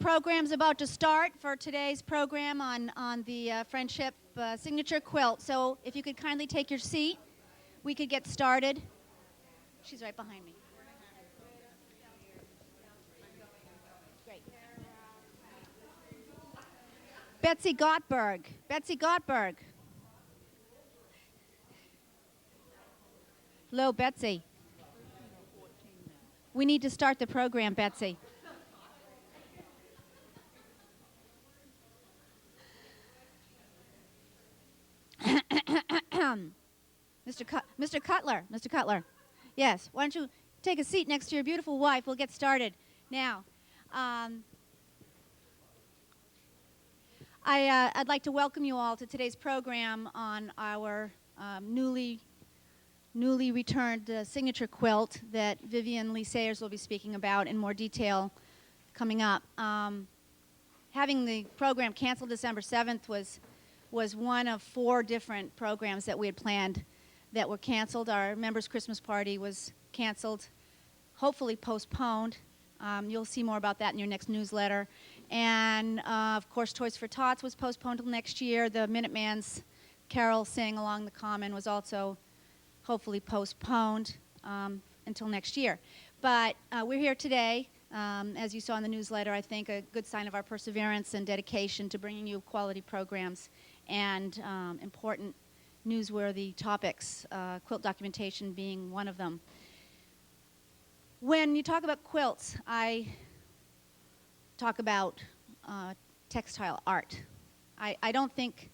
program's about to start for today's program on the Friendship Signature Quilt. So if you could kindly take your seat, we could get started. She's right behind me. Great. Betsy Gottberg. Betsy Gottberg. Hello, Betsy. We need to start the program, Betsy. Mr. Cutler. Yes, why don't you take a seat next to your beautiful wife? We'll get started now. I'd like to welcome you all to today's program on our newly returned signature quilt that Vivian Lee Sayre will be speaking about in more detail coming up. Having the program canceled December 7th was one of 4 different programs that we had planned that were canceled. Our members' Christmas party was canceled, hopefully postponed. You'll see more about that in your next newsletter. And of course, Toys for Tots was postponed till next year. The Minuteman's Carol Sing Along the Common was also hopefully postponed until next year. But we're here today, as you saw in the newsletter, I think a good sign of our perseverance and dedication to bringing you quality programs and important newsworthy topics, quilt documentation being one of them. When you talk about quilts, I talk about textile art. I don't think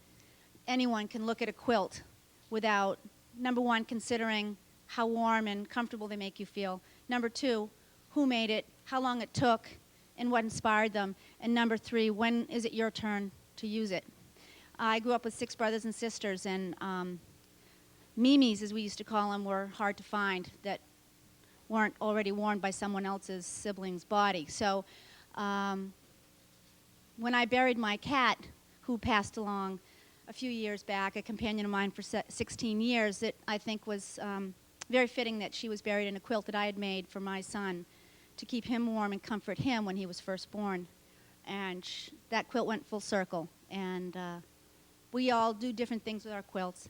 anyone can look at a quilt without, number one, considering how warm and comfortable they make you feel. Number 2, who made it, how long it took, and what inspired them. And number 3, when is it your turn to use it? I grew up with 6 brothers and sisters, and mimis, as we used to call them, were hard to find that weren't already worn by someone else's sibling's body. So when I buried my cat, who passed along a few years back, a companion of mine for 16 years, it I think was very fitting that she was buried in a quilt that I had made for my son to keep him warm and comfort him when he was first born. And that quilt went full circle. And we all do different things with our quilts.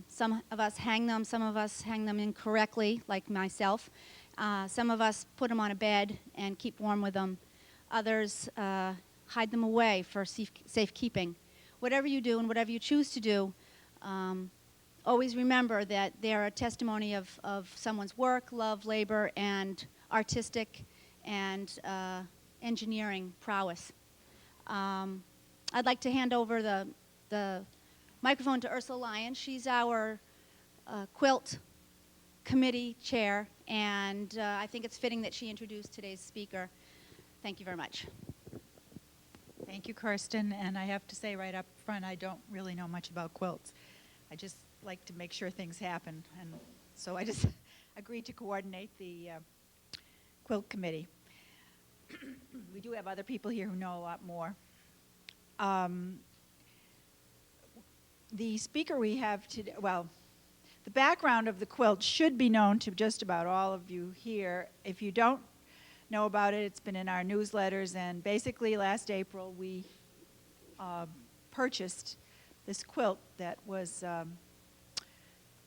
Some of us hang them, some of us hang them incorrectly, like myself. Some of us put them on a bed and keep warm with them. Others hide them away for safekeeping. Whatever you do and whatever you choose to do, always remember that they're a testimony of someone's work, love, labor, and artistic and engineering prowess. I'd like to hand over the microphone to Ursula Lyon. She's our quilt committee chair, and I think it's fitting that she introduce today's speaker. Thank you very much. Thank you, Kirsten, and I have to say right up front, I don't really know much about quilts. I just like to make sure things happen, and so I just agreed to coordinate the quilt committee. We do have other people here who know a lot more. The speaker we have today, well, the background of the quilt should be known to just about all of you here. If you don't know about it, it's been in our newsletters, and basically last April we purchased this quilt that was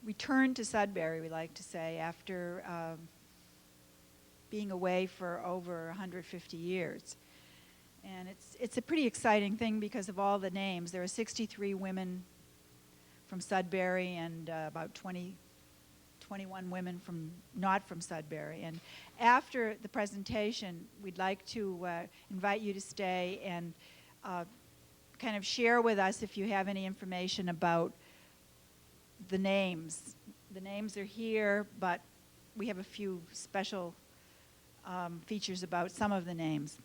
returned to Sudbury, we like to say, after being away for over 150 years. And it's a pretty exciting thing because of all the names. There are 63 women from Sudbury and about 21 women not from Sudbury. And after the presentation, we'd like to invite you to stay and kind of share with us if you have any information about the names. The names are here, but we have a few special features about some of the names.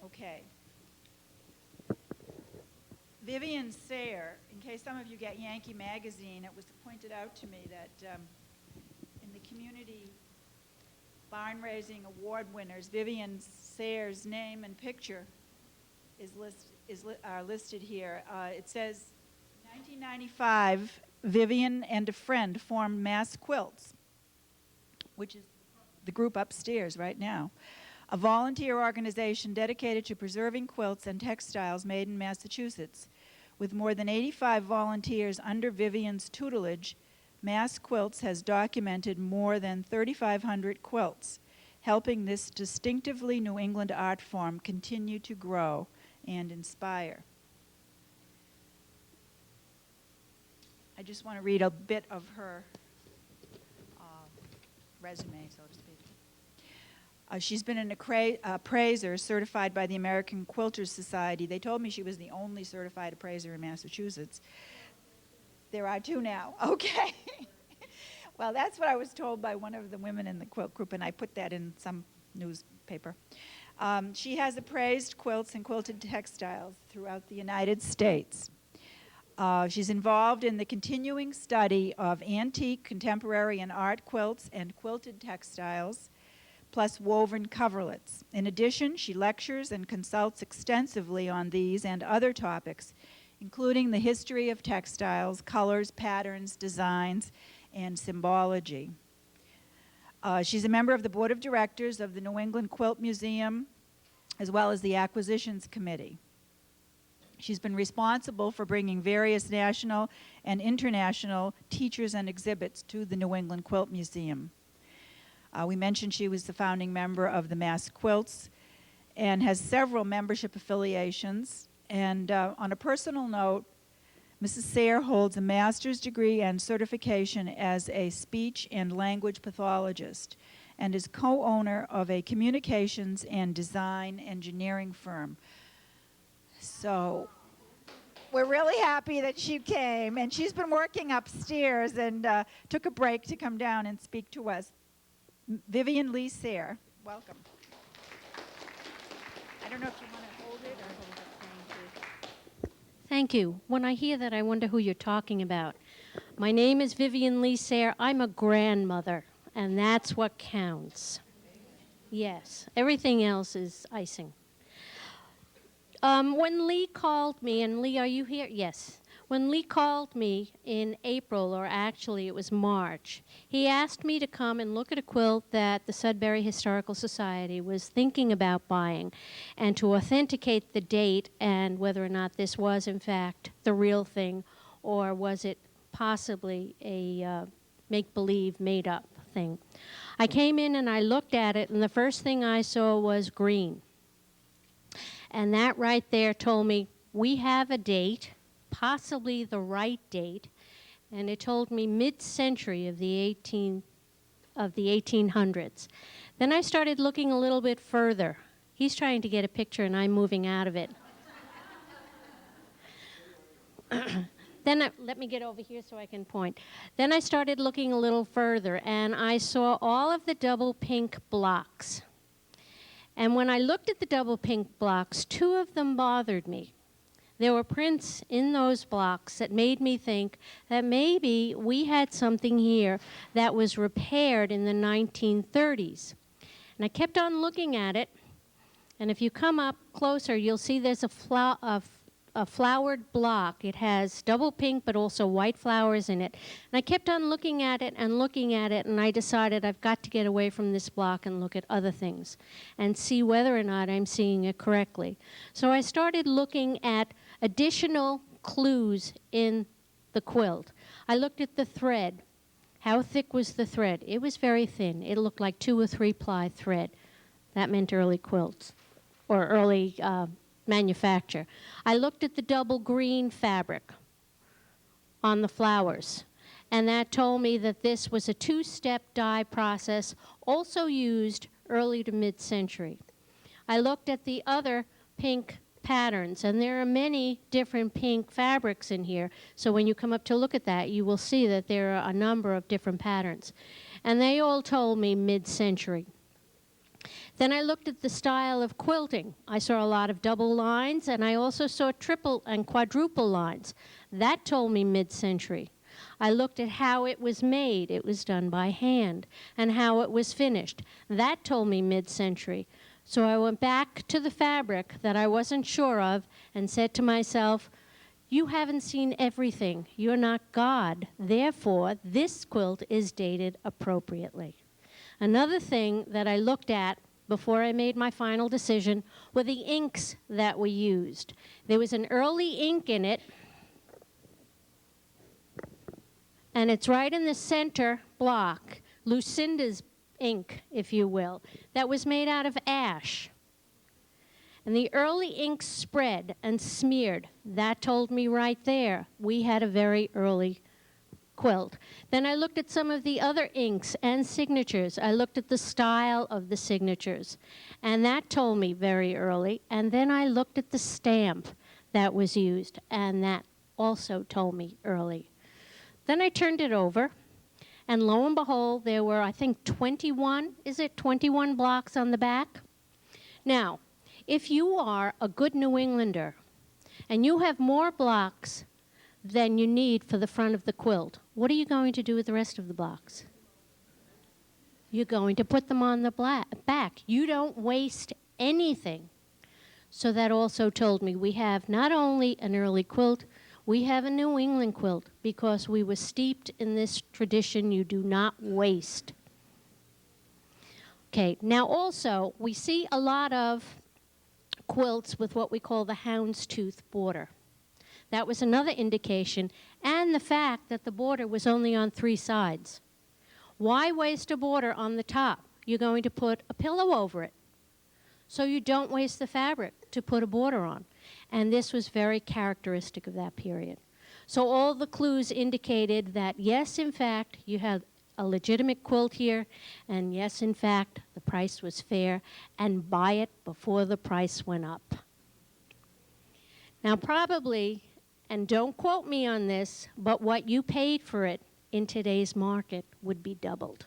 Okay. Vivian Sayre, in case some of you get Yankee Magazine, it was pointed out to me that in the community barn raising award winners, Vivian Sayre's name and picture are listed here. It says, 1995, Vivian and a friend formed Mass Quilts, which is the group upstairs right now. a volunteer organization dedicated to preserving quilts and textiles made in Massachusetts. With more than 85 volunteers under Vivian's tutelage, Mass Quilts has documented more than 3,500 quilts, helping this distinctively New England art form continue to grow and inspire. I just want to read a bit of her resume, so to speak. She's been an appraiser certified by the American Quilters Society. They told me she was the only certified appraiser in Massachusetts. There are two now. Okay. Well, that's what I was told by one of the women in the quilt group, and I put that in some newspaper. She has appraised quilts and quilted textiles throughout the United States. She's involved in the continuing study of antique, contemporary, and art quilts and quilted textiles, plus woven coverlets. In addition, she lectures and consults extensively on these and other topics, including the history of textiles, colors, patterns, designs, and symbology. She's a member of the board of directors of the New England Quilt Museum, as well as the Acquisitions Committee. She's been responsible for bringing various national and international teachers and exhibits to the New England Quilt Museum. We mentioned she was the founding member of the Mass Quilts and has several membership affiliations. And on a personal note, Mrs. Sayre holds a master's degree and certification as a speech and language pathologist and is co-owner of a communications and design engineering firm. So we're really happy that she came, and she's been working upstairs and took a break to come down and speak to us. Vivian Lee Sayre, welcome. I don't know if you want to hold it or hold it. Thank you. When I hear that, I wonder who you're talking about. My name is Vivian Lee Sayre. I'm a grandmother, and that's what counts. Yes, everything else is icing. When Lee called me, and Lee, are you here? Yes. When Lee called me in April, or actually it was March, he asked me to come and look at a quilt that the Sudbury Historical Society was thinking about buying and to authenticate the date and whether or not this was, in fact, the real thing or was it possibly a make-believe, made-up thing. I came in and I looked at it, and the first thing I saw was green. And that right there told me we have a date, possibly the right date, and it told me mid-century of the 1800s. Then I started looking a little bit further. He's trying to get a picture, and I'm moving out of it. Let me get over here so I can point. Then I started looking a little further, and I saw all of the double pink blocks. And when I looked at the double pink blocks, two of them bothered me. There were prints in those blocks that made me think that maybe we had something here that was repaired in the 1930s. And I kept on looking at it, and if you come up closer, you'll see there's a flowered block. It has double pink but also white flowers in it. And I kept on looking at it, and I decided I've got to get away from this block and look at other things and see whether or not I'm seeing it correctly. So I started looking at additional clues in the quilt. I looked at the thread. How thick was the thread? It was very thin. It looked like 2 or 3 ply thread. That meant early quilts or early manufacture. I looked at the double green fabric on the flowers, and that told me that this was a 2-step dye process also used early to mid-century. I looked at the other pink patterns, and there are many different pink fabrics in here, so when you come up to look at that, you will see that there are a number of different patterns, and they all told me mid-century. Then I looked at the style of quilting. I saw a lot of double lines, and I also saw triple and quadruple lines. That told me mid-century. I looked at how it was made. It was done by hand, and how it was finished. That told me mid-century. So I went back to the fabric that I wasn't sure of and said to myself, you haven't seen everything. You're not God. Therefore, this quilt is dated appropriately. Another thing that I looked at before I made my final decision were the inks that we used. There was an early ink in it, and it's right in the center block, Lucinda's ink, if you will, that was made out of ash. And the early ink spread and smeared. That told me right there we had a very early quilt. Then I looked at some of the other inks and signatures. I looked at the style of the signatures, and that told me very early. And then I looked at the stamp that was used, and that also told me early. Then I turned it over, and lo and behold, there were, I think, 21 blocks on the back? Now, if you are a good New Englander and you have more blocks than you need for the front of the quilt, what are you going to do with the rest of the blocks? You're going to put them on the back. You don't waste anything. So that also told me we have not only an early quilt, we have a New England quilt because we were steeped in this tradition you do not waste. Okay, now also we see a lot of quilts with what we call the houndstooth border. That was another indication, and the fact that the border was only on 3 sides. Why waste a border on the top? You're going to put a pillow over it. So you don't waste the fabric to put a border on. And this was very characteristic of that period. So all the clues indicated that, yes, in fact, you had a legitimate quilt here, and yes, in fact, the price was fair, and buy it before the price went up. Now probably, and don't quote me on this, but what you paid for it in today's market would be doubled.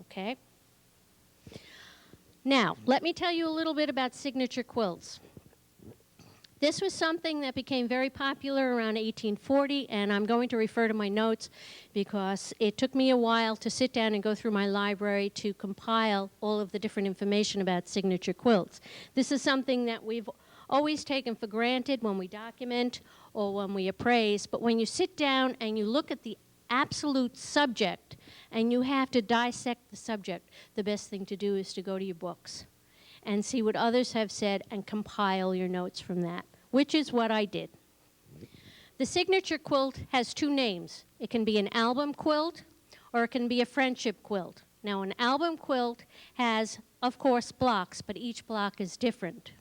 Okay? Now, let me tell you a little bit about signature quilts. This was something that became very popular around 1840, and I'm going to refer to my notes because it took me a while to sit down and go through my library to compile all of the different information about signature quilts. This is something that we've always taken for granted when we document or when we appraise, but when you sit down and you look at the absolute subject and you have to dissect the subject, the best thing to do is to go to your books and see what others have said and compile your notes from that, which is what I did. The signature quilt has 2 names. It can be an album quilt or it can be a friendship quilt. Now, an album quilt has, of course, blocks, but each block is different.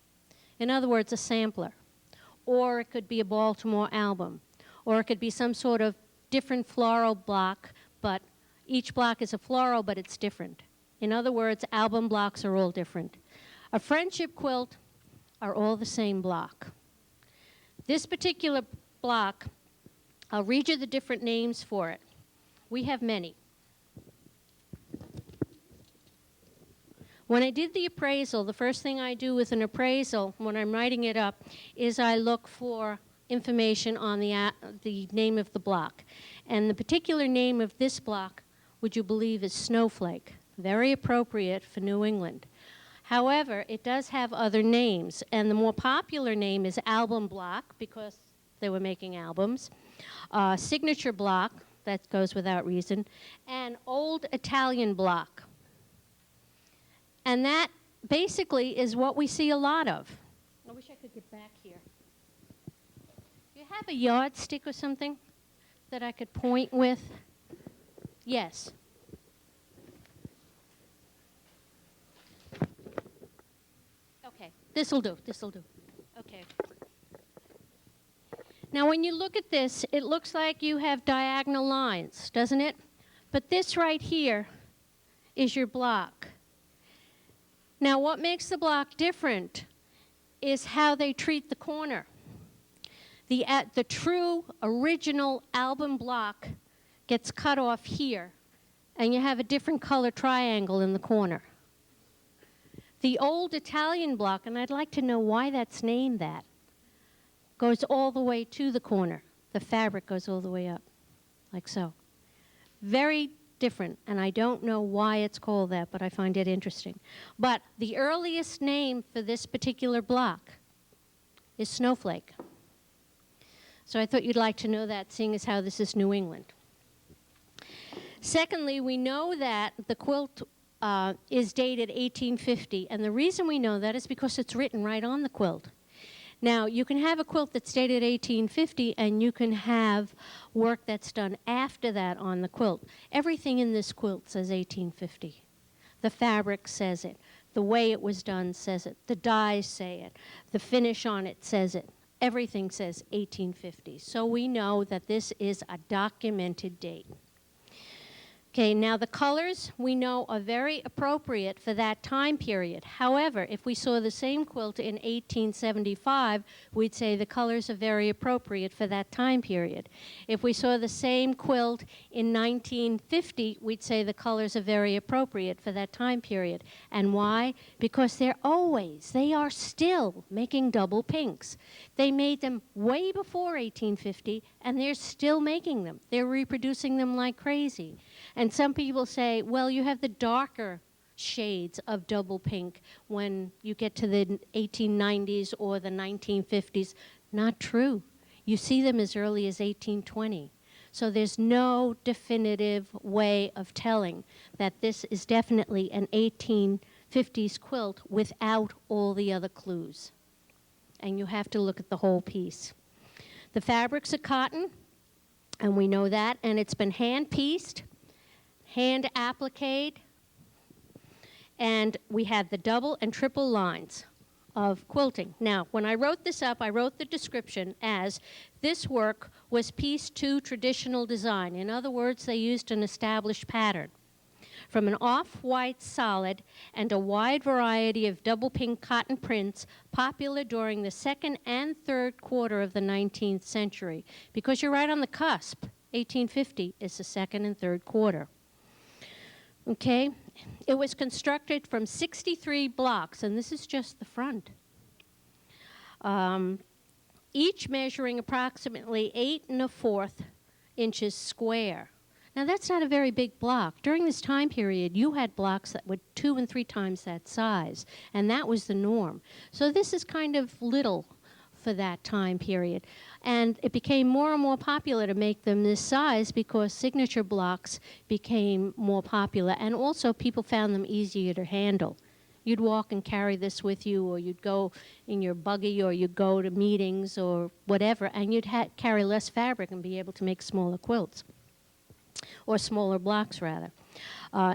In other words, a sampler. Or it could be a Baltimore album. Or it could be some sort of different floral block, but each block is a floral, but it's different. In other words, album blocks are all different. A friendship quilt are all the same block. This particular block, I'll read you the different names for it. We have many. When I did the appraisal, the first thing I do with an appraisal when I'm writing it up is I look for information on the name of the block. And the particular name of this block, would you believe, is Snowflake. Very appropriate for New England. However, it does have other names, and the more popular name is album block because they were making albums, signature block, that goes without reason, and old Italian block. And that basically is what we see a lot of. I wish I could get back here. Do you have a yardstick or something that I could point with? Yes. Okay, this'll do. Okay. Now when you look at this, it looks like you have diagonal lines, doesn't it? But this right here is your block. Now what makes the block different is how they treat the corner. The true original album block gets cut off here, and you have a different color triangle in the corner. The old Italian block, and I'd like to know why that's named that, goes all the way to the corner. The fabric goes all the way up, like so. Very different, and I don't know why it's called that, but I find it interesting. But the earliest name for this particular block is Snowflake. So I thought you'd like to know that, seeing as how this is New England. Secondly, we know that the quilt is dated 1850. And the reason we know that is because it's written right on the quilt. Now, you can have a quilt that's dated 1850, and you can have work that's done after that on the quilt. Everything in this quilt says 1850. The fabric says it. The way it was done says it. The dyes say it. The finish on it says it. Everything says 1850. So we know that this is a documented date. Okay, now the colors we know are very appropriate for that time period. However, if we saw the same quilt in 1875, we'd say the colors are very appropriate for that time period. If we saw the same quilt in 1950, we'd say the colors are very appropriate for that time period. And why? Because they are still making double pinks. They made them way before 1850, and they're still making them. They're reproducing them like crazy. And some people say, well, you have the darker shades of double pink when you get to the 1890s or the 1950s. Not true. You see them as early as 1820. So there's no definitive way of telling that this is definitely an 1850s quilt without all the other clues. And you have to look at the whole piece. The fabrics are cotton, and we know that, and it's been hand-pieced, hand appliqued, and we have the double and triple lines of quilting. Now, when I wrote this up, I wrote the description as this work was pieced to traditional design. In other words, they used an established pattern. From an off-white solid and a wide variety of double pink cotton prints popular during the second and third quarter of the 19th century. Because you're right on the cusp. 1850 is the second and third quarter. Okay, it was constructed from 63 blocks, and this is just the front. Each measuring approximately 8 1/4 inches square. Now that's not a very big block. During this time period, you had blocks that were 2 and 3 times that size, and that was the norm. So this is kind of little for that time period. And it became more and more popular to make them this size because signature blocks became more popular, and also people found them easier to handle. You'd walk and carry this with you, or you'd go in your buggy, or you'd go to meetings or whatever, and you'd carry less fabric and be able to make smaller quilts, or smaller blocks rather.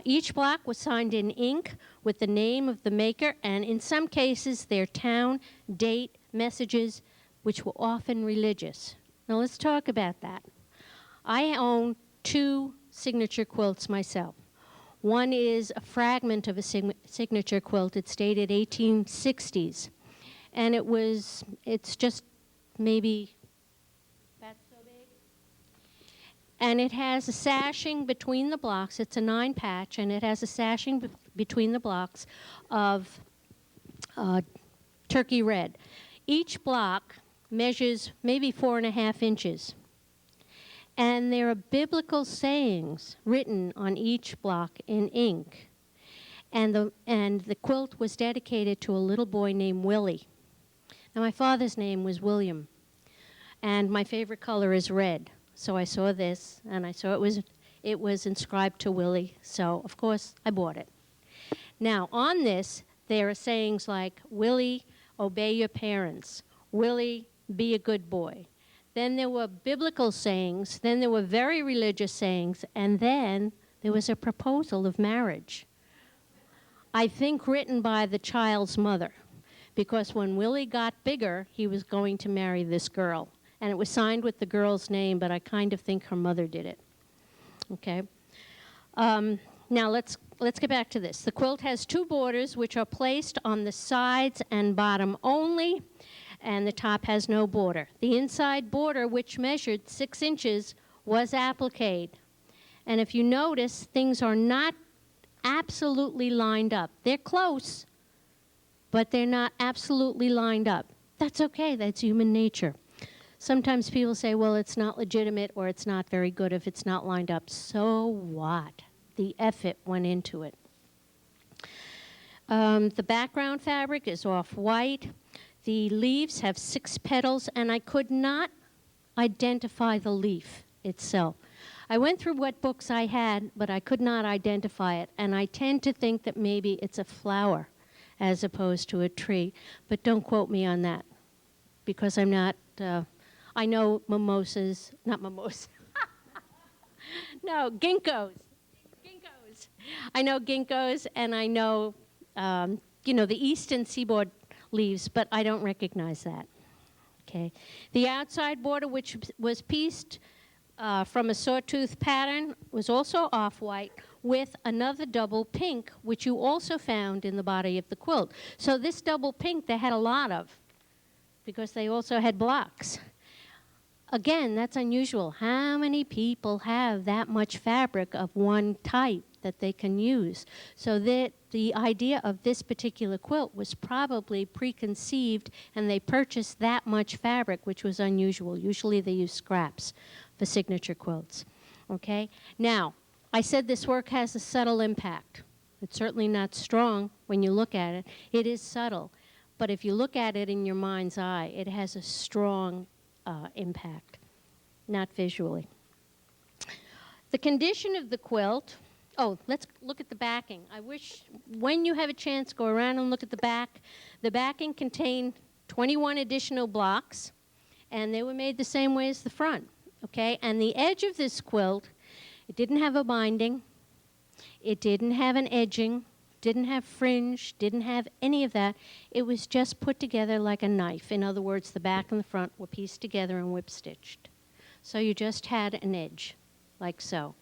Each block was signed in ink with the name of the maker, and in some cases their town, date, messages, which were often religious. Now let's talk about that. I own 2 signature quilts myself. One is a fragment of a signature quilt. It's dated 1860s. And it's just maybe that's so big. And it has a sashing between the blocks. It's a 9-patch, and it has a sashing between the blocks of turkey red. Each block measures maybe 4 1/2 inches. And there are biblical sayings written on each block in ink. And the quilt was dedicated to a little boy named Willie. Now, my father's name was William, and my favorite color is red. So I saw this, and I saw it was inscribed to Willie, so of course I bought it. Now, on this, there are sayings like, Willie, obey your parents. Willie, be a good boy. Then there were biblical sayings, then there were very religious sayings, and then there was a proposal of marriage. I think written by the child's mother, because when Willie got bigger, he was going to marry this girl. And it was signed with the girl's name, but I kind of think her mother did it. Okay. Now let's get back to this. The quilt has 2 borders, which are placed on the sides and bottom only, and the top has no border. The inside border, which measured 6 inches, was appliqued. And if you notice, things are not absolutely lined up. They're close, but they're not absolutely lined up. That's okay. That's human nature. Sometimes people say, well, it's not legitimate or it's not very good if it's not lined up. So what? The effort went into it. The background fabric is off-white. The leaves have 6 petals, and I could not identify the leaf itself. I went through what books I had, but I could not identify it, and I tend to think that maybe it's a flower as opposed to a tree, but don't quote me on that, because I'm not, I know mimosas, not mimosas, no, ginkgos. Ginkgos. I know ginkgos, and I know, the eastern seaboard leaves, but I don't recognize that. Okay. The outside border, which was pieced from a sawtooth pattern, was also off-white with another double pink, which you also found in the body of the quilt. So this double pink they had a lot of, because they also had blocks. Again, that's unusual. How many people have that much fabric of one type that they can use? So that the idea of this particular quilt was probably preconceived, and they purchased that much fabric, which was unusual. Usually they use scraps for signature quilts. Okay? Now, I said this work has a subtle impact. It's certainly not strong when you look at it. It is subtle. But if you look at it in your mind's eye, it has a strong impact, not visually. The condition of the quilt, let's look at the backing. I wish when you have a chance, go around and look at the back. The backing contained 21 additional blocks, and they were made the same way as the front, okay? And the edge of this quilt, it didn't have a binding, it didn't have an edging, didn't have fringe, didn't have any of that. It was just put together like a knife. In other words, the back and the front were pieced together and whip stitched. So you just had an edge, like so.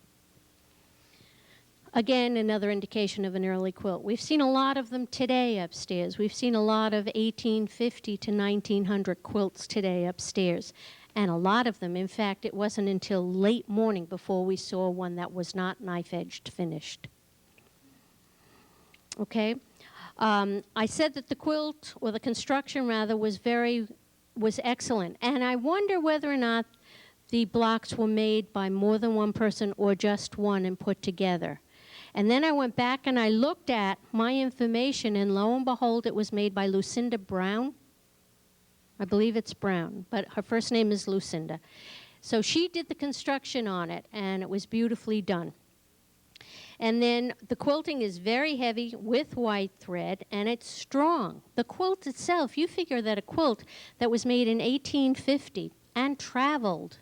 Again, another indication of an early quilt. We've seen a lot of them today upstairs. We've seen a lot of 1850 to 1900 quilts today upstairs. And a lot of them, in fact, it wasn't until late morning before we saw one that was not knife-edged finished. Okay, I said that the quilt, or the construction rather, was excellent, and I wonder whether or not the blocks were made by more than one person or just one and put together. And then I went back and I looked at my information, and lo and behold, it was made by Lucinda Brown. I believe it's Brown, but her first name is Lucinda. So she did the construction on it, and it was beautifully done. And then the quilting is very heavy with white thread, and it's strong. The quilt itself, you figure that a quilt that was made in 1850 and traveled,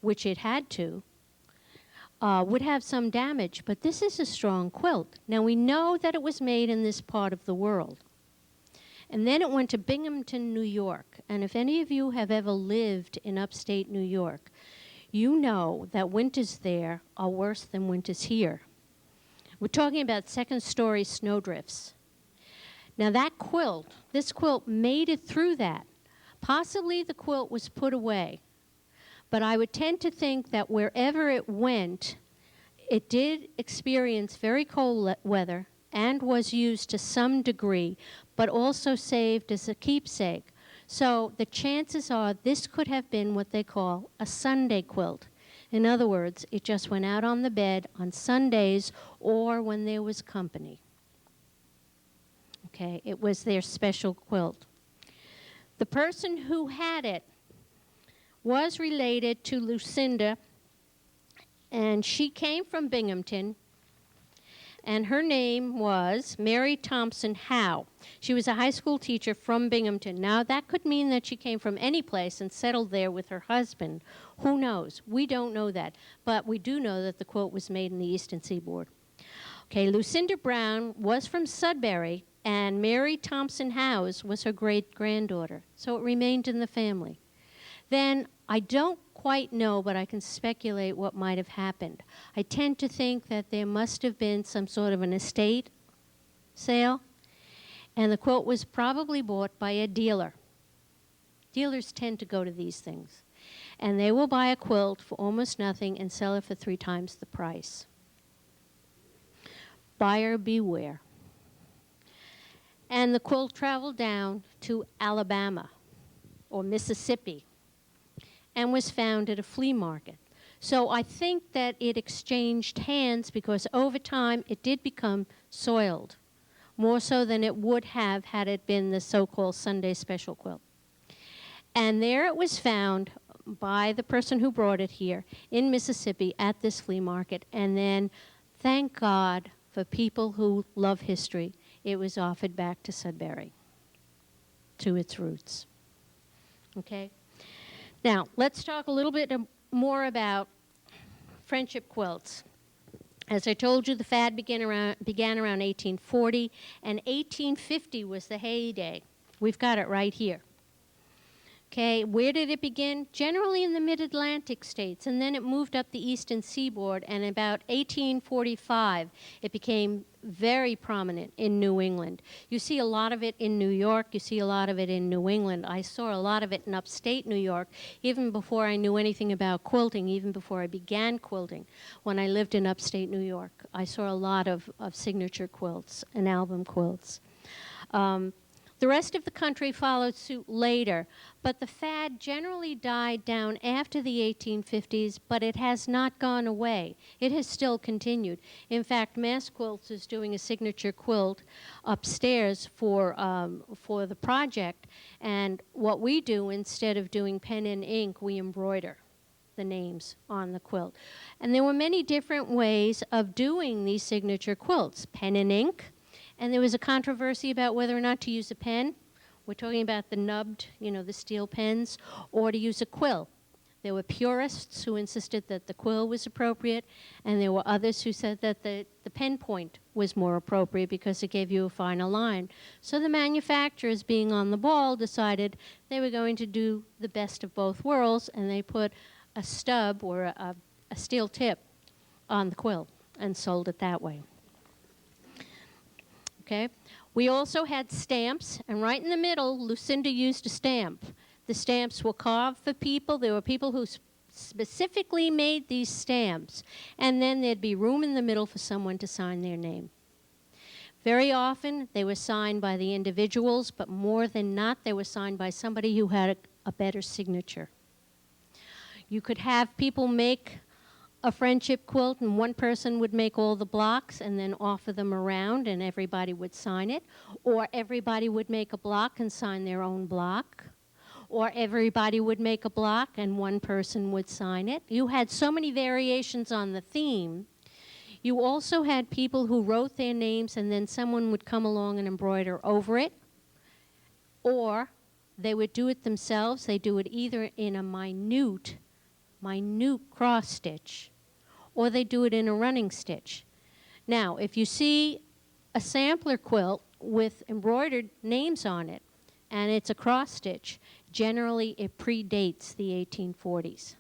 which it had to, would have some damage, but this is a strong quilt. Now we know that it was made in this part of the world. And then it went to Binghamton, New York. And if any of you have ever lived in upstate New York, you know that winters there are worse than winters here. We're talking about second-story snowdrifts. Now that quilt, this quilt made it through that. Possibly the quilt was put away, but I would tend to think that wherever it went, it did experience very cold weather and was used to some degree, but also saved as a keepsake. So the chances are this could have been what they call a Sunday quilt. In other words, it just went out on the bed on Sundays or when there was company. Okay, it was their special quilt. The person who had it was related to Lucinda, and she came from Binghamton, and her name was Mary Thompson Howe. She was a high school teacher from Binghamton. Now, that could mean that she came from any place and settled there with her husband. Who knows? We don't know that. But we do know that the quilt was made in the Eastern Seaboard. Okay, Lucinda Brown was from Sudbury, and Mary Thompson Howe was her great-granddaughter. So it remained in the family. Then, I don't quite know, but I can speculate what might have happened. I tend to think that there must have been some sort of an estate sale, and the quilt was probably bought by a dealer. Dealers tend to go to these things, and they will buy a quilt for almost nothing and sell it for 3 times the price. Buyer beware. And the quilt traveled down to Alabama or Mississippi and was found at a flea market. So I think that it exchanged hands because over time it did become soiled, more so than it would have had it been the so-called Sunday special quilt. And there it was found by the person who brought it here in Mississippi at this flea market. And then, thank God for people who love history, it was offered back to Sudbury, to its roots. Okay? Now, let's talk a little bit more about friendship quilts. As I told you, the fad began around 1840, and 1850 was the heyday. We've got it right here. Okay, where did it begin? Generally in the mid-Atlantic states, and then it moved up the eastern seaboard, and about 1845, it became very prominent in New England. You see a lot of it in New York, you see a lot of it in New England. I saw a lot of it in upstate New York, even before I knew anything about quilting, even before I began quilting. When I lived in upstate New York, I saw a lot of signature quilts and album quilts. The rest of the country followed suit later, but the fad generally died down after the 1850s, but it has not gone away. It has still continued. In fact, Mass Quilts is doing a signature quilt upstairs for the project, and what we do, instead of doing pen and ink, we embroider the names on the quilt. And there were many different ways of doing these signature quilts. Pen and ink. And there was a controversy about whether or not to use a pen. We're talking about the nubbed, the steel pens, or to use a quill. There were purists who insisted that the quill was appropriate, and there were others who said that the pen point was more appropriate because it gave you a finer line. So the manufacturers, being on the ball, decided they were going to do the best of both worlds, and they put a stub or a steel tip on the quill and sold it that way. Okay. We also had stamps, and right in the middle, Lucinda used a stamp. The stamps were carved for people. There were people who specifically made these stamps, and then there'd be room in the middle for someone to sign their name. Very often, they were signed by the individuals, but more than not, they were signed by somebody who had a better signature. You could have people make a friendship quilt, and one person would make all the blocks and then offer them around, and everybody would sign it. Or everybody would make a block and sign their own block. Or everybody would make a block and one person would sign it. You had so many variations on the theme. You also had people who wrote their names and then someone would come along and embroider over it. Or they would do it themselves. They do it either in a minute cross stitch, or they do it in a running stitch. Now, if you see a sampler quilt with embroidered names on it, and it's a cross stitch, generally it predates the 1840s.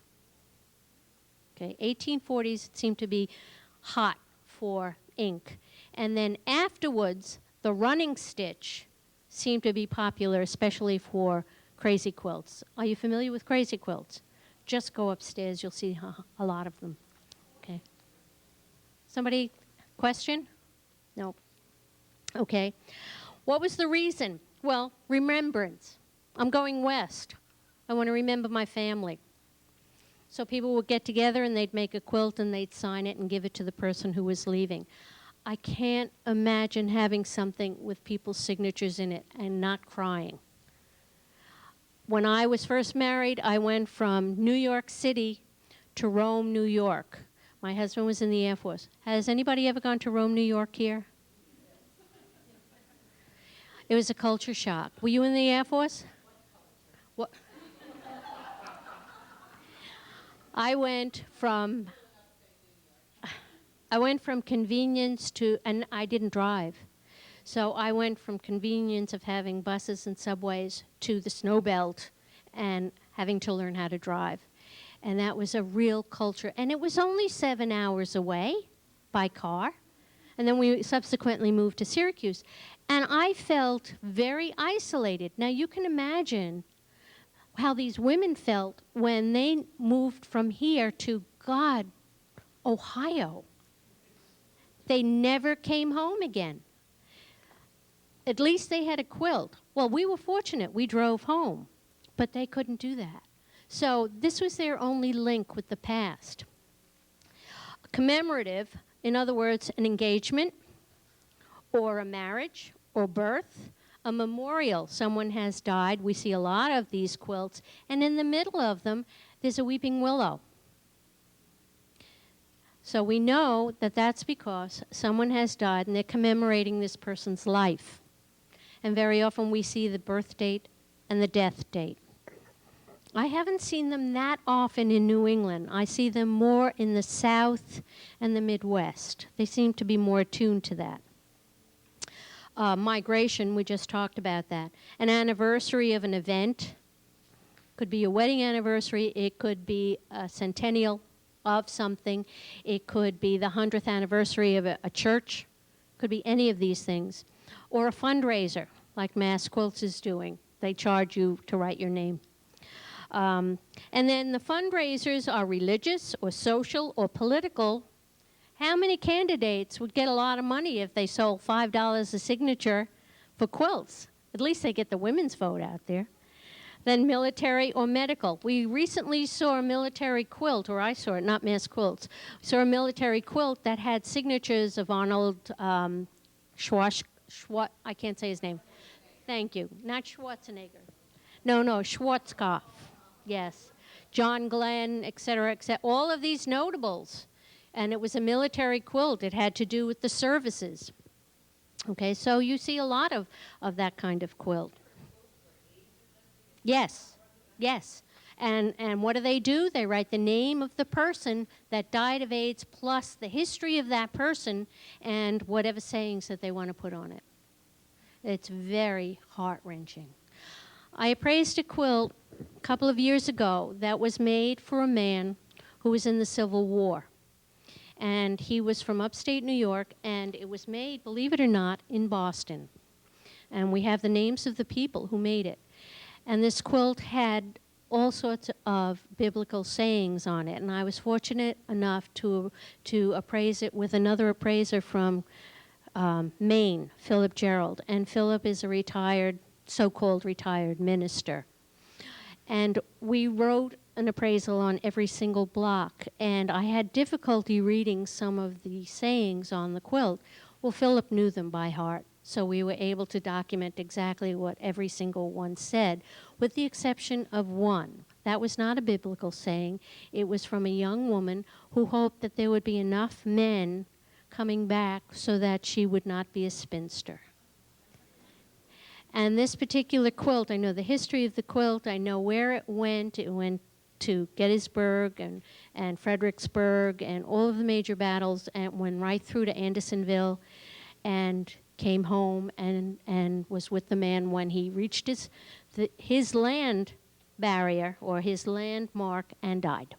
Okay, 1840s seem to be hot for ink. And then afterwards, the running stitch seemed to be popular, especially for crazy quilts. Are you familiar with crazy quilts? Just go upstairs, you'll see a lot of them. Okay. Somebody question? No. Okay. What was the reason? Well, remembrance. I'm going west. I want to remember my family. So people would get together and they'd make a quilt and they'd sign it and give it to the person who was leaving. I can't imagine having something with people's signatures in it and not crying. When I was first married, I went from New York City to Rome, New York. My husband was in the Air Force. Has anybody ever gone to Rome, New York here? It was a culture shock. Were you in the Air Force? What? I went from convenience to, and I didn't drive. So I went from convenience of having buses and subways to the snow belt and having to learn how to drive. And that was a real culture. And it was only 7 hours away by car. And then we subsequently moved to Syracuse. And I felt very isolated. Now you can imagine how these women felt when they moved from here to, God, Ohio. They never came home again. At least they had a quilt. Well, we were fortunate. We drove home. But they couldn't do that. So this was their only link with the past. Commemorative, in other words, an engagement or a marriage or birth, a memorial. Someone has died. We see a lot of these quilts. And in the middle of them, there's a weeping willow. So we know that that's because someone has died and they're commemorating this person's life. And very often we see the birth date and the death date. I haven't seen them that often in New England. I see them more in the South and the Midwest. They seem to be more attuned to that. Migration, we just talked about that. An anniversary of an event could be a wedding anniversary. It could be a centennial of something. It could be the 100th anniversary of a church. Could be any of these things. Or a fundraiser, like Mass Quilts is doing. They charge you to write your name. And then the fundraisers are religious or social or political. How many candidates would get a lot of money if they sold $5 a signature for quilts? At least they get the women's vote out there. Then military or medical. We recently saw a military quilt, or I saw it, not Mass Quilts. Saw a military quilt that had signatures of Arnold I can't say his name. Thank you. Not Schwarzenegger. No, Schwarzkopf. Yes. John Glenn, et cetera, all of these notables. And it was a military quilt. It had to do with the services. Okay, so you see a lot of that kind of quilt. Yes. And what do? They write the name of the person that died of AIDS plus the history of that person and whatever sayings that they want to put on it. It's very heart-wrenching. I appraised a quilt a couple of years ago that was made for a man who was in the Civil War. And he was from upstate New York, and it was made, believe it or not, in Boston. And we have the names of the people who made it. And this quilt had all sorts of biblical sayings on it. And I was fortunate enough to appraise it with another appraiser from Maine, Philip Gerald. And Philip is a retired, so-called retired minister. And we wrote an appraisal on every single block. And I had difficulty reading some of the sayings on the quilt. Well, Philip knew them by heart. So we were able to document exactly what every single one said, with the exception of one. That was not a biblical saying. It was from a young woman who hoped that there would be enough men coming back so that she would not be a spinster. And this particular quilt, I know the history of the quilt. I know where it went. It went to Gettysburg and Fredericksburg and all of the major battles, and went right through to Andersonville and came home and was with the man when he reached his land barrier or his landmark and died.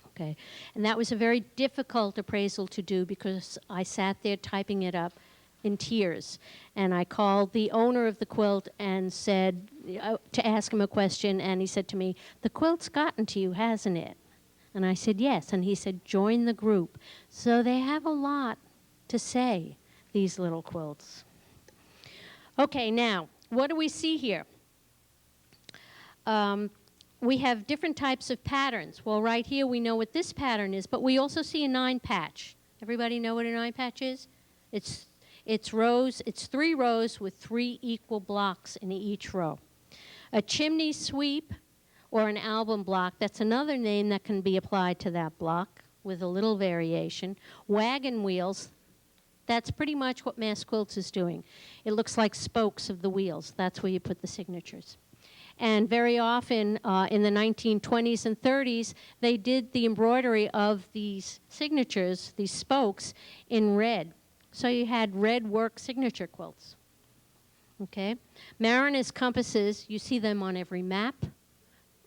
Okay, and that was a very difficult appraisal to do because I sat there typing it up in tears. And I called the owner of the quilt and said, to ask him a question, and he said to me, "The quilt's gotten to you, hasn't it?" And I said, "Yes." And he said, "Join the group." So they have a lot to say, these little quilts. Okay, now, what do we see here? We have different types of patterns. Well, right here we know what this pattern is, but we also see a 9-patch. Everybody know what a 9-patch is? It's rows. It's 3 rows with 3 equal blocks in each row. A chimney sweep or an album block, that's another name that can be applied to that block with a little variation. Wagon wheels, that's pretty much what Mass Quilts is doing. It looks like spokes of the wheels. That's where you put the signatures. And very often in the 1920s and 30s, they did the embroidery of these signatures, these spokes, in red. So you had red work signature quilts. Okay? Mariner's compasses, you see them on every map.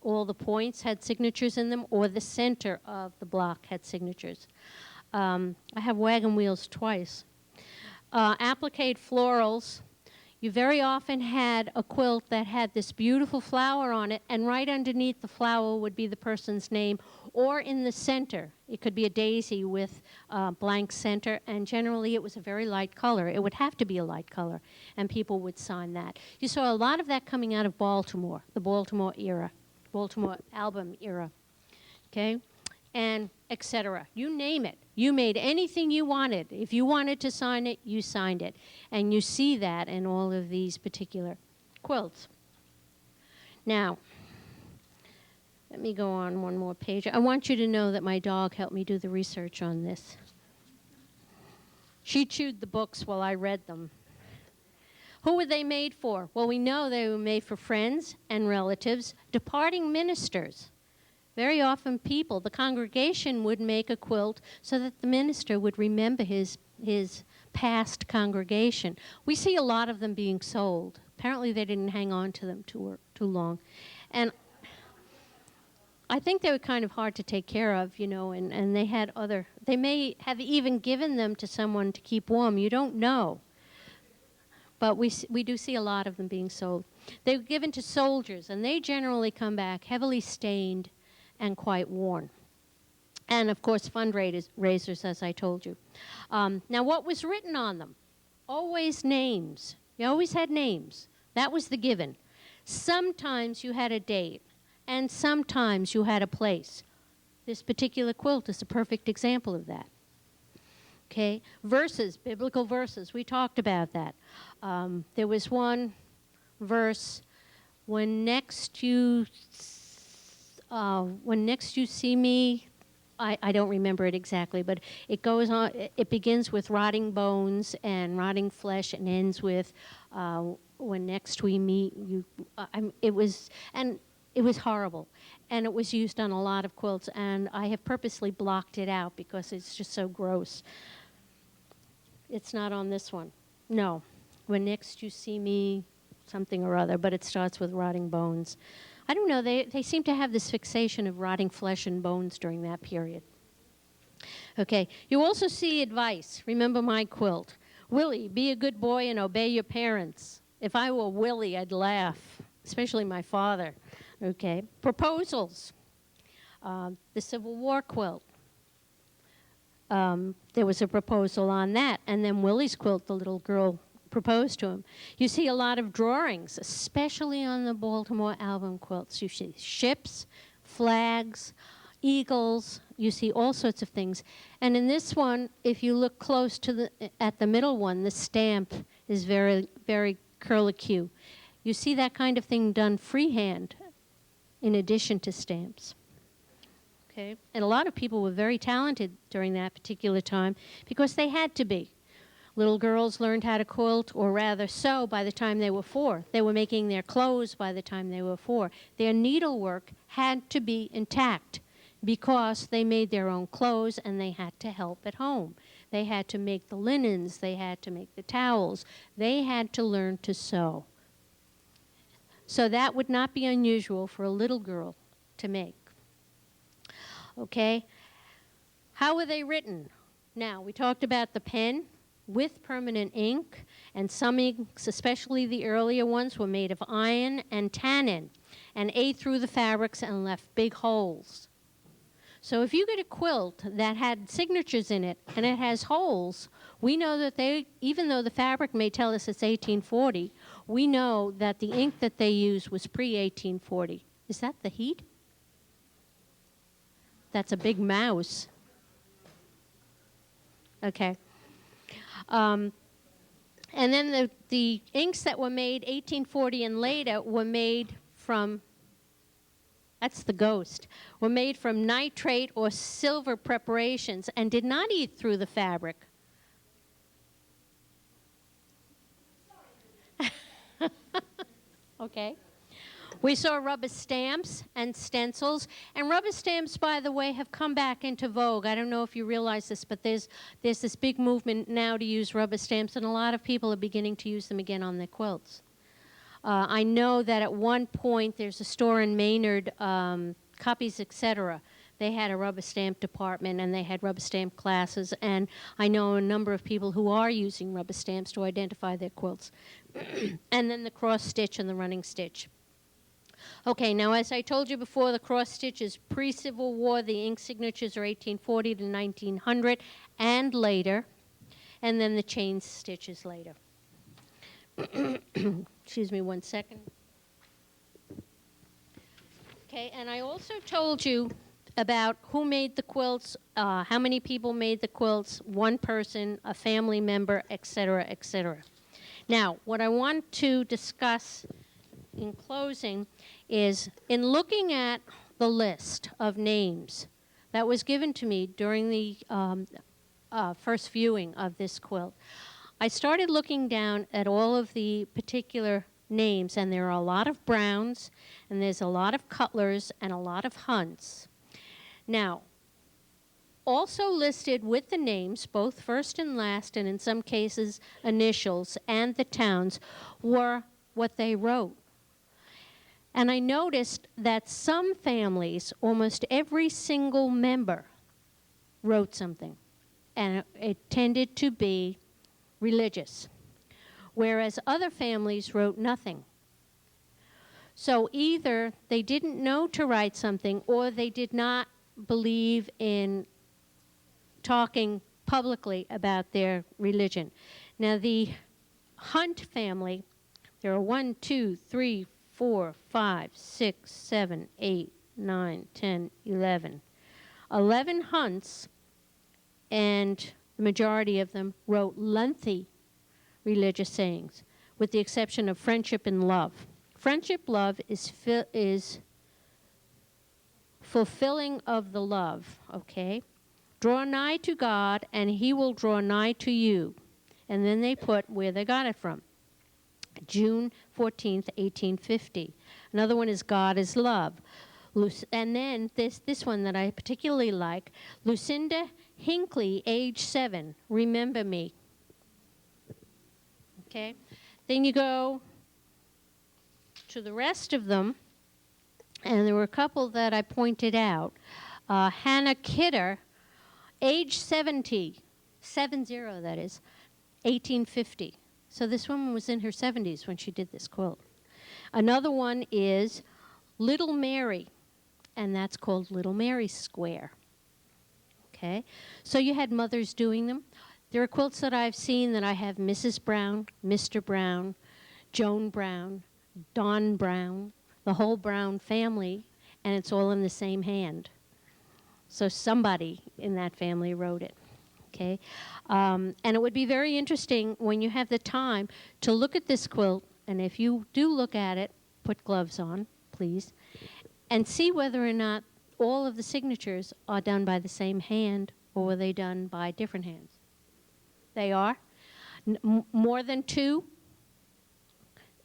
All the points had signatures in them, or the center of the block had signatures. I have wagon wheels twice. Applique florals. You very often had a quilt that had this beautiful flower on it, and right underneath the flower would be the person's name, or in the center. It could be a daisy with a blank center, and generally it was a very light color. It would have to be a light color, and people would sign that. You saw a lot of that coming out of Baltimore, the Baltimore era, Baltimore album era, okay? And et cetera. You name it. You made anything you wanted. If you wanted to sign it, you signed it. And you see that in all of these particular quilts. Now, Let me go on one more page. I want you to know that my dog helped me do the research on this. She chewed the books while I read them. Who were they made for? Well, we know they were made for friends and relatives, departing ministers. Very often the congregation would make a quilt so that the minister would remember his past congregation. We see a lot of them being sold. Apparently they didn't hang on to them too long. And I think they were kind of hard to take care of, you know, and they may have even given them to someone to keep warm. You don't know. But we do see a lot of them being sold. They were given to soldiers, and they generally come back heavily stained and quite worn. And, of course, fundraisers, as I told you. Now, what was written on them? Always names. You always had names. That was the given. Sometimes you had a date, and sometimes you had a place. This particular quilt is a perfect example of that. Okay, verses, biblical verses. We talked about that. There was one verse, when next you see me, I don't remember it exactly, but it goes on. It begins with rotting bones and rotting flesh, and ends with when next we meet you. It was horrible, and it was used on a lot of quilts, and I have purposely blocked it out because it's just so gross. It's not on this one. No. When next you see me, something or other, but it starts with rotting bones. I don't know, they seem to have this fixation of rotting flesh and bones during that period. Okay, you also see advice. Remember my quilt. Willie, be a good boy and obey your parents. If I were Willie, I'd laugh, especially my father. Okay, proposals. The Civil War quilt. There was a proposal on that, and then Willie's quilt, the little girl proposed to him. You see a lot of drawings, especially on the Baltimore album quilts. You see ships, flags, eagles. You see all sorts of things. And in this one, if you look close to at the middle one, the stamp is very, very curlicue. You see that kind of thing done freehand in addition to stamps. Okay. And a lot of people were very talented during that particular time because they had to be. Little girls learned how to quilt, or rather sew, by the time they were 4. They were making their clothes by the time they were 4. Their needlework had to be intact because they made their own clothes and they had to help at home. They had to make the linens. They had to make the towels. They had to learn to sew. So that would not be unusual for a little girl to make. Okay? How were they written? Now, we talked about the pen with permanent ink, and some inks, especially the earlier ones, were made of iron and tannin and ate through the fabrics and left big holes. So if you get a quilt that had signatures in it and it has holes, we know that even though the fabric may tell us it's 1840, we know that the ink that they used was pre-1840. Is that the heat? That's a big mouse. Okay. And then the inks that were made 1840 and later were made from, that's the ghost, were made from nitrate or silver preparations and did not eat through the fabric. Okay. We saw rubber stamps and stencils. And rubber stamps, by the way, have come back into vogue. I don't know if you realize this, but there's this big movement now to use rubber stamps, and a lot of people are beginning to use them again on their quilts. I know that at one point there's a store in Maynard, Copies, etc. They had a rubber stamp department, and they had rubber stamp classes, and I know a number of people who are using rubber stamps to identify their quilts. And then the cross stitch and the running stitch. Okay, now as I told you before, the cross stitch is pre-Civil War. The ink signatures are 1840 to 1900 and later, and then the chain stitches later. Excuse me one second. Okay, and I also told you about who made the quilts, how many people made the quilts, one person, a family member, etc., etc. Now, what I want to discuss in closing is, in looking at the list of names that was given to me during the first viewing of this quilt, I started looking down at all of the particular names, and there are a lot of Browns, and there's a lot of Cutlers, and a lot of Hunts. Now, also listed with the names, both first and last, and in some cases initials, and the towns, were what they wrote. And I noticed that some families, almost every single member, wrote something, and it tended to be religious, whereas other families wrote nothing. So either they didn't know to write something, or they did not believe in talking publicly about their religion. Now, the Hunt family, there are 1, 2, 3, 4, 5, 6, 7, 8, 9, 10, 11. 11 Hunts, and the majority of them wrote lengthy religious sayings, with the exception of friendship and love. Friendship, love is fulfilling of the love, okay? Draw nigh to God, and he will draw nigh to you. And then they put where they got it from. June 14th, 1850. Another one is God is love. And then this one that I particularly like, Lucinda Hinckley, age 7, remember me. Okay? Then you go to the rest of them, and there were a couple that I pointed out. Hannah Kidder, age 70 that is, 1850. So this woman was in her 70s when she did this quilt. Another one is Little Mary, and that's called Little Mary Square. Okay, so you had mothers doing them. There are quilts that I've seen that I have Mrs. Brown, Mr. Brown, Joan Brown, Don Brown, the whole Brown family, and it's all in the same hand. So somebody in that family wrote it. Okay, and it would be very interesting when you have the time to look at this quilt, and if you do look at it, put gloves on, please, and see whether or not all of the signatures are done by the same hand, or were they done by different hands. They are. More than 2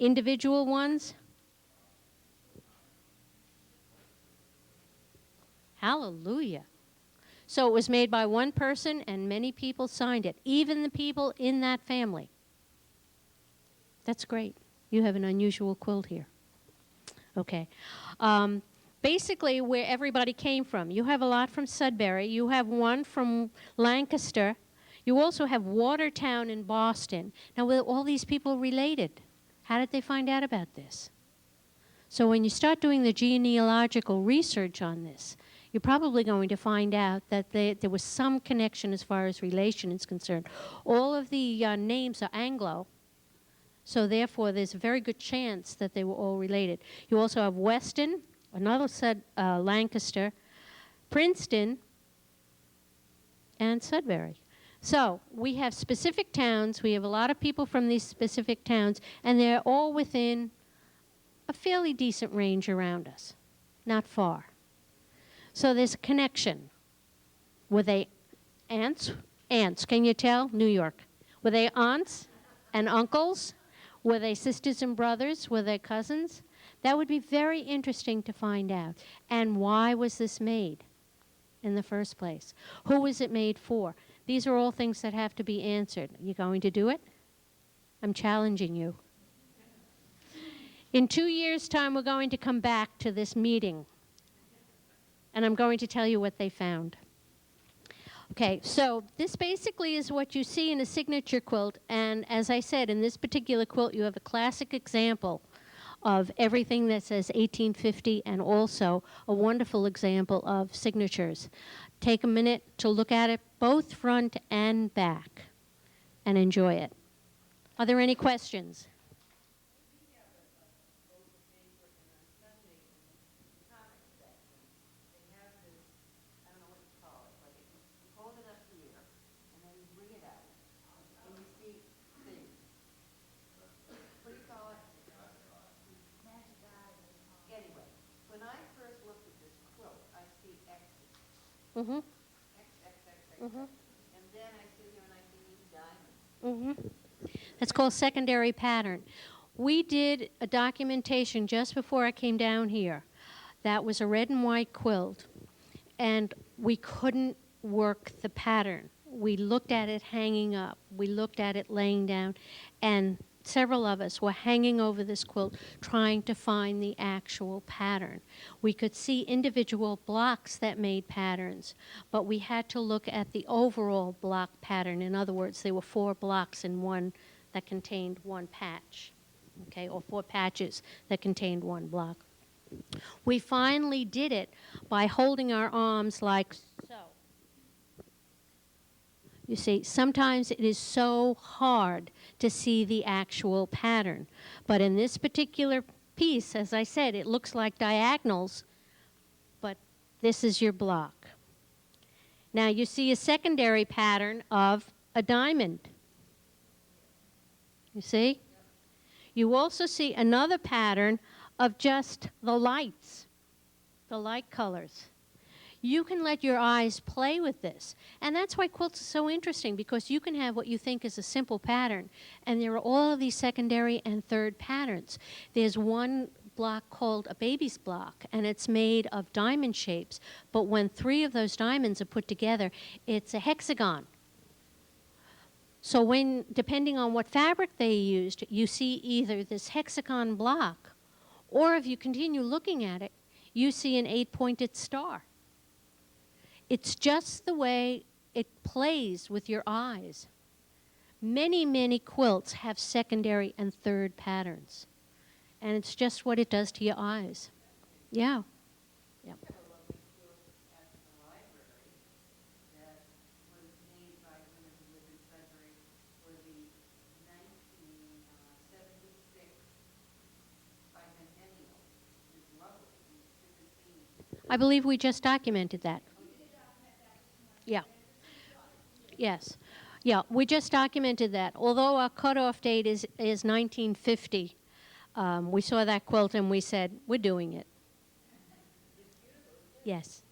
individual ones. Hallelujah. So it was made by one person, and many people signed it, even the people in that family. That's great. You have an unusual quilt here. Okay. Basically, where everybody came from. You have a lot from Sudbury. You have one from Lancaster. You also have Watertown in Boston. Now, were all these people related? How did they find out about this? So when you start doing the genealogical research on this, you're probably going to find out that there was some connection as far as relation is concerned. All of the names are Anglo, so therefore there's a very good chance that they were all related. You also have Weston, another said Lancaster, Princeton, and Sudbury. So we have specific towns. We have a lot of people from these specific towns, and they're all within a fairly decent range around us, not far. So there's a connection. Were they aunts? Aunts, can you tell? New York. Were they aunts and uncles? Were they sisters and brothers? Were they cousins? That would be very interesting to find out. And why was this made in the first place? Who was it made for? These are all things that have to be answered. Are you going to do it? I'm challenging you. In 2 years' time, we're going to come back to this meeting, and I'm going to tell you what they found. Okay, so this basically is what you see in a signature quilt, and as I said, in this particular quilt, you have a classic example of everything that says 1850, and also a wonderful example of signatures. Take a minute to look at it, both front and back, and enjoy it. Are there any questions? Anyway, when I first looked at this one, Mm-hmm. X, X, X, X, Mm-hmm. X. And then I sit here and I see these diamonds. Mm-hmm. That's called secondary pattern. We did a documentation just before I came down here. That was a red and white quilt, and we couldn't work the pattern. We looked at it hanging up. We looked at it laying down, and several of us were hanging over this quilt trying to find the actual pattern. We could see individual blocks that made patterns, but we had to look at the overall block pattern. In other words, there were 4 blocks in one that contained one patch, okay, or 4 patches that contained one block. We finally did it by holding our arms like so. You see, sometimes it is so hard to see the actual pattern. But in this particular piece, as I said, it looks like diagonals, but this is your block. Now you see a secondary pattern of a diamond. You see? You also see another pattern of just the lights, the light colors. You can let your eyes play with this. And that's why quilts are so interesting, because you can have what you think is a simple pattern, and there are all of these secondary and third patterns. There's one block called a baby's block, and it's made of diamond shapes, but when 3 of those diamonds are put together, it's a hexagon. So when, depending on what fabric they used, you see either this hexagon block, or if you continue looking at it, you see an 8-pointed star. It's just the way it plays with your eyes. Many, many quilts have secondary and third patterns. And it's just what it does to your eyes. Yeah. Yep. I believe we just documented that. Yeah. Yes. Yeah, we just documented that. Although our cutoff date is 1950, we saw that quilt and we said, we're doing it. Yes.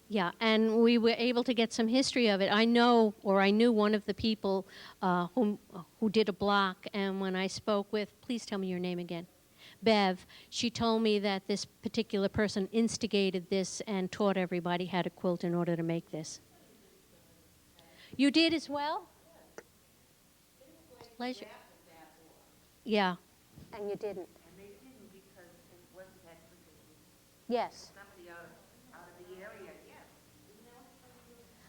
Yeah, and we were able to get some history of it. I know, or I knew one of the people who did a block, and when I spoke with, please tell me your name again, Bev, she told me that this particular person instigated this and taught everybody how to quilt in order to make this. You did as well? Pleasure. Yeah. And you didn't. And they didn't because it wasn't that frequently. Yes. Somebody out of the area, yeah.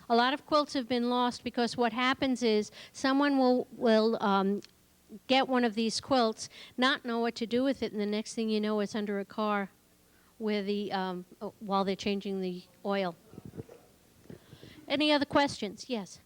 A lot of quilts have been lost because what happens is someone will get one of these quilts, not know what to do with it, and the next thing you know, it's under a car where while they're changing the oil. Any other questions? Yes.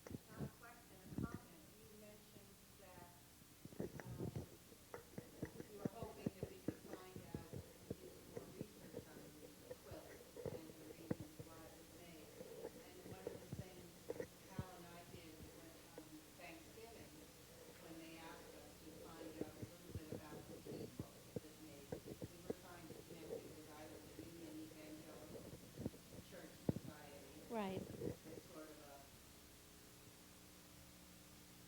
Right. Sort of a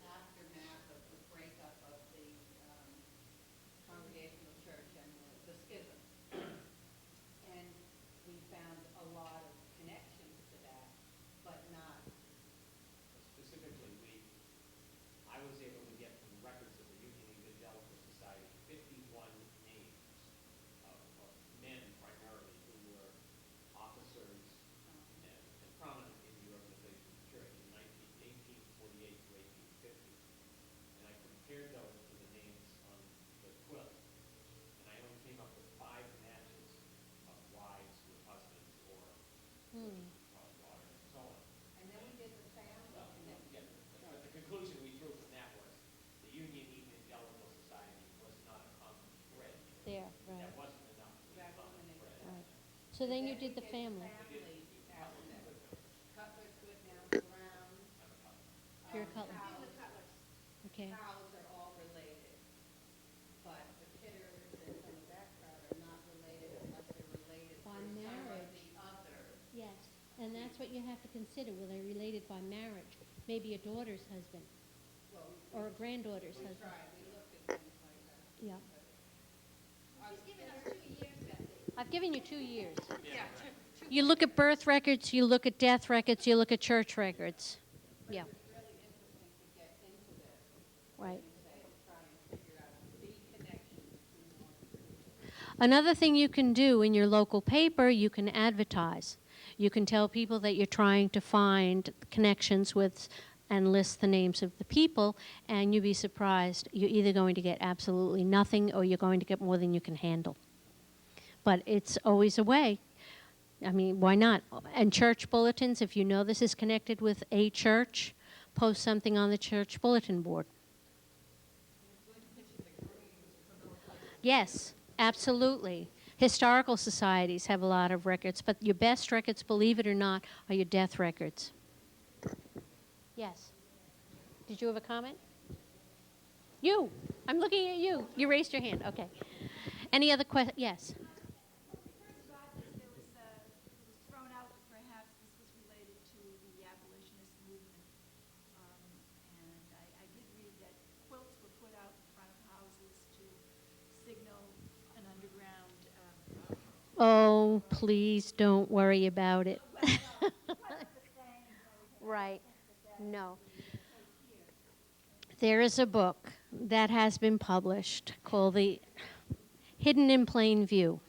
aftermath of the breakup of the Congregational Church and the schism. And we found a lot of connections to that, but not. Specifically, I was able to get from records of the Union Evangelical Society 51 names of men primarily who were officers and prominent in the organization of the church in 1848 to 1850. And I compared those to the names on the quilt, and I only came up with 5 matches of wives with husbands or water and so on. And then we did the family connection. But the conclusion we drew from that was the Union Evangelical Society was not a common thread. There, right. That wasn't enough to be a common thread. Right. So then you did the family. Family aspect. Cutlers go down the round. You're a cutler. The cutlers. Okay. Cows are all related, but the pitters and some of that crowd are not related unless they're related And that's what you have to consider. Were they related by marriage? Maybe a daughter's husband or a granddaughter's husband. Yeah. I've given you 2 years. You look at birth records, you look at death records, you look at church records. Yeah. Right. Another thing you can do in your local paper, you can advertise. You can tell people that you're trying to find connections with and list the names of the people, and you'd be surprised. You're either going to get absolutely nothing or you're going to get more than you can handle. But it's always a way. I mean, why not? And church bulletins, if you know this is connected with a church, post something on the church bulletin board. Yes, absolutely. Historical societies have a lot of records, but your best records, believe it or not, are your death records. Yes. Did you have a comment? You. I'm looking at you. You raised your hand. Okay. Any other questions? Yes. Thrown out that perhaps this was related to the abolitionist movement. And I did read that quilts were put out in front of houses to signal an underground. Oh, please don't worry about it. Right. No. There is a book that has been published called The Hidden in Plain View.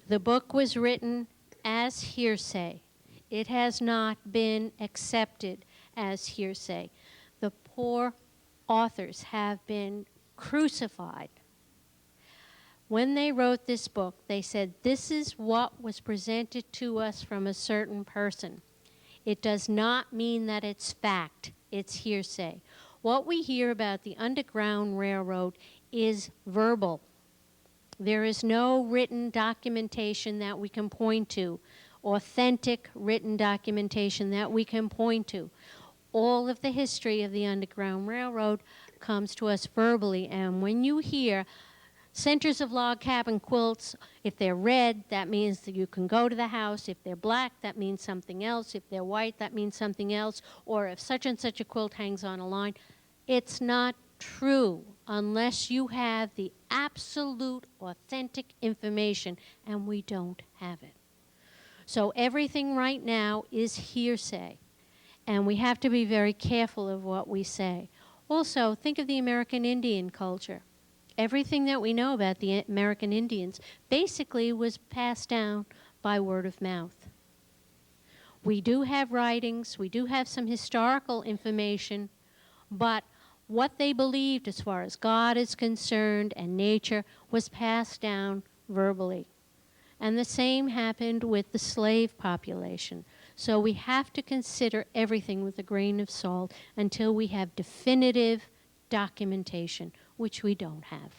The book was written as hearsay. It has not been accepted as hearsay. The poor authors have been crucified. When they wrote this book, they said, this is what was presented to us from a certain person. It does not mean that it's fact. It's hearsay. What we hear about the Underground Railroad is verbal. There is no written documentation that we can point to, authentic written documentation that we can point to. All of the history of the Underground Railroad comes to us verbally, and when you hear centers of log cabin quilts, if they're red, that means that you can go to the house. If they're black, that means something else. If they're white, that means something else. Or if such and such a quilt hangs on a line, it's not true unless you have the absolute authentic information, and we don't have it. So everything right now is hearsay, and we have to be very careful of what we say. Also, think of the American Indian culture. Everything that we know about the American Indians basically was passed down by word of mouth. We do have writings, we do have some historical information, but what they believed as far as God is concerned and nature was passed down verbally. And the same happened with the slave population. So we have to consider everything with a grain of salt until we have definitive documentation, which we don't have.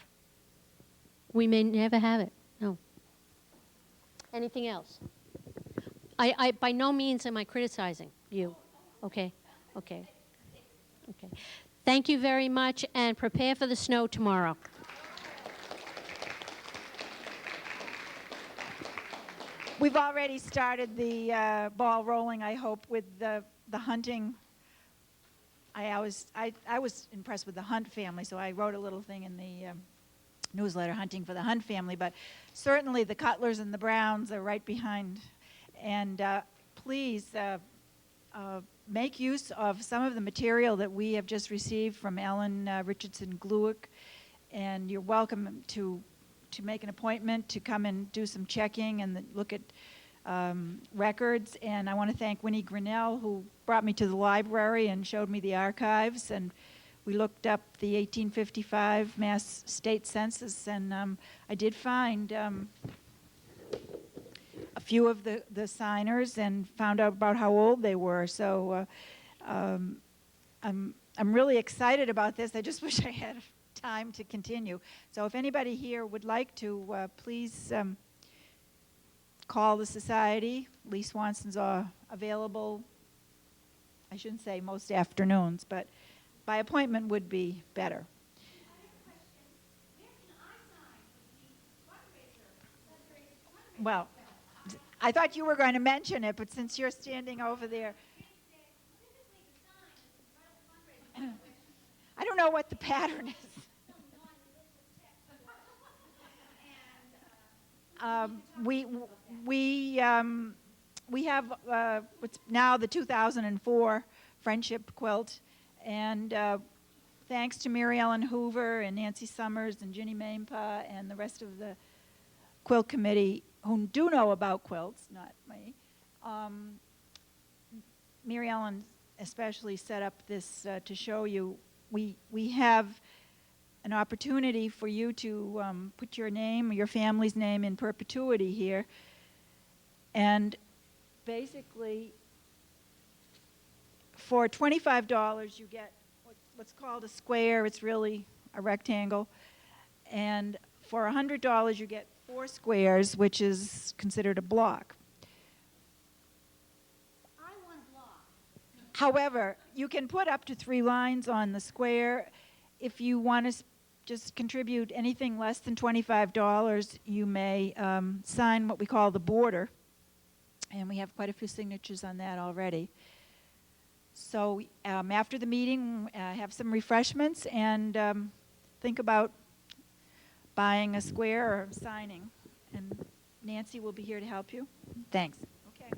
We may never have it. No. Anything else? I by no means am I criticizing you. Okay. Okay. Okay. Thank you very much, and prepare for the snow tomorrow. We've already started the ball rolling, I hope, with the hunting. I was impressed with the Hunt family, so I wrote a little thing in the newsletter, Hunting for the Hunt family. But certainly the Cutlers and the Browns are right behind. And please make use of some of the material that we have just received from Ellen Richardson Gluick. And you're welcome to make an appointment to come and do some checking and look at records. And I want to thank Winnie Grinnell, who brought me to the library and showed me the archives. And we looked up the 1855 Mass State Census, and I did find a few of the signers and found out about how old they were. So I'm really excited about this. I just wish I had time to continue. So if anybody here would like to, please call the society. Lee Swanson's available, I shouldn't say most afternoons, but by appointment would be better. Well, I thought you were going to mention it, but since you're standing over there, I don't know what the pattern is. We we have what's now the 2004 Friendship Quilt, and thanks to Mary Ellen Hoover and Nancy Summers and Ginny Mainpa and the rest of the quilt committee who do know about quilts, not me. Mary Ellen especially set up this to show you. We have an opportunity for you to put your name, your family's name in perpetuity here. And basically, for $25, you get what's called a square. It's really a rectangle. And for $100, you get 4 squares, which is considered a block. I want a block. However, you can put up to 3 lines on the square. If you want to just contribute anything less than $25, you may sign what we call the border. And we have quite a few signatures on that already. So after the meeting, have some refreshments and think about buying a square or signing. And Nancy will be here to help you. Thanks. Okay.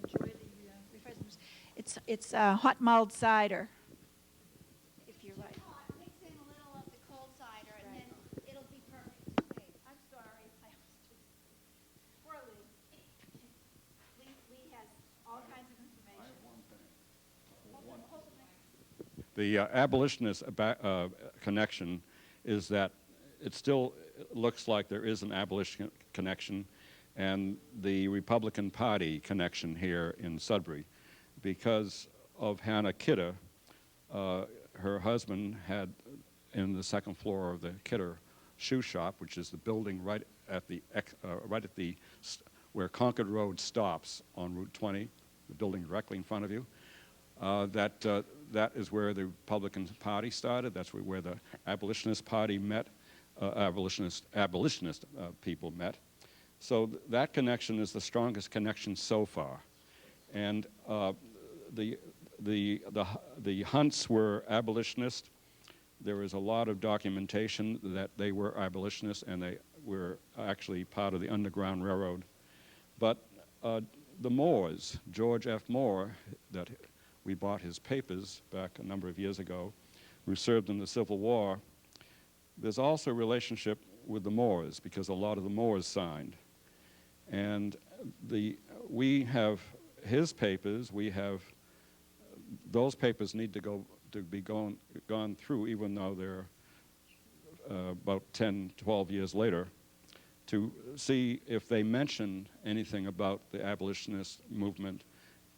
Enjoy the refreshments. It's hot mulled cider, if you like. Mix in a little of the cold cider, and then it'll be perfect to taste. I'm sorry. Poor Lee. Lee has all kinds of information. The abolitionist connection is that it still looks like there is an abolition connection and the Republican Party connection here in Sudbury. Because of Hannah Kidder, her husband had in the second floor of the Kidder shoe shop, which is the building right at the where Concord Road stops on Route 20, the building directly in front of you. That is where the Republican Party started. That's where the Abolitionist Party met, abolitionist people met. So that connection is the strongest connection so far. And the Hunts were abolitionist. There is a lot of documentation that they were abolitionists and they were actually part of the Underground Railroad. But the Moores, George F. Moore, that we bought his papers back a number of years ago, who served in the Civil War, there's also a relationship with the Moores because a lot of the Moores signed. And we have his papers, those papers need to be gone through, even though they're about 10, 12 years later, to see if they mention anything about the abolitionist movement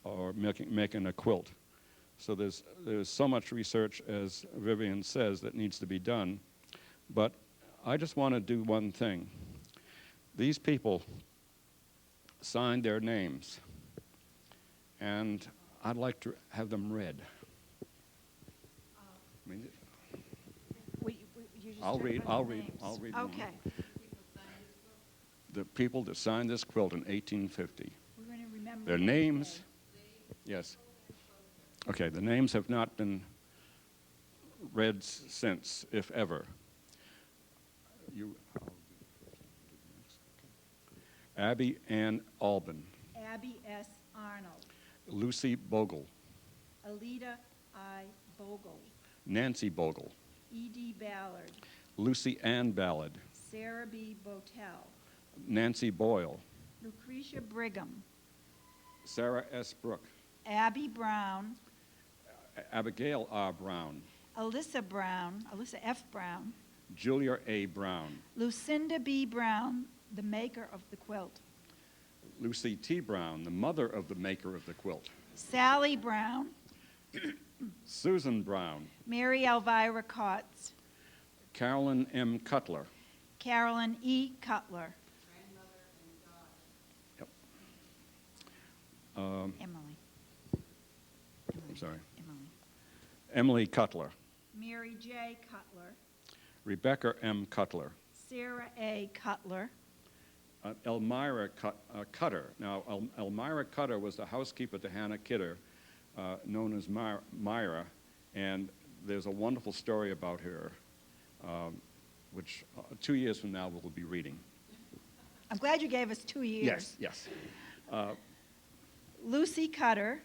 or making a quilt. So there's so much research, as Vivian says, that needs to be done. But I just want to do one thing. These people signed their names, and I'd like to have them read. I'll read. Okay. The people that signed this quilt in 1850. We're going to remember Their names, yes. Okay, the names have not been read since, if ever. Abby Ann Albin. Abby S. Arnold. Lucy Bogle. Alida I. Bogle. Nancy Bogle. E.D. Ballard. Lucy Ann Ballard. Sarah B. Botel. Nancy Boyle. Lucretia Brigham. Sarah S. Brooke. Abby Brown. Abigail R. Brown. Alyssa Brown. Alyssa F. Brown. Julia A. Brown. Lucinda B. Brown, the maker of the quilt. Lucy T. Brown, the mother of the maker of the quilt. Sally Brown. Susan Brown. Mary Elvira Kotz. Carolyn M. Cutler. Carolyn E. Cutler. Yep. Emily. I'm sorry. Emily. Emily Cutler. Mary J. Cutler. Rebecca M. Cutler. Sarah A. Cutler. Elmira Cutter. Now, Elmira Cutter was the housekeeper to Hannah Kidder, known as Myra, and there's a wonderful story about her, which 2 years from now we'll be reading. I'm glad you gave us 2 years. Yes. Lucy Cutter,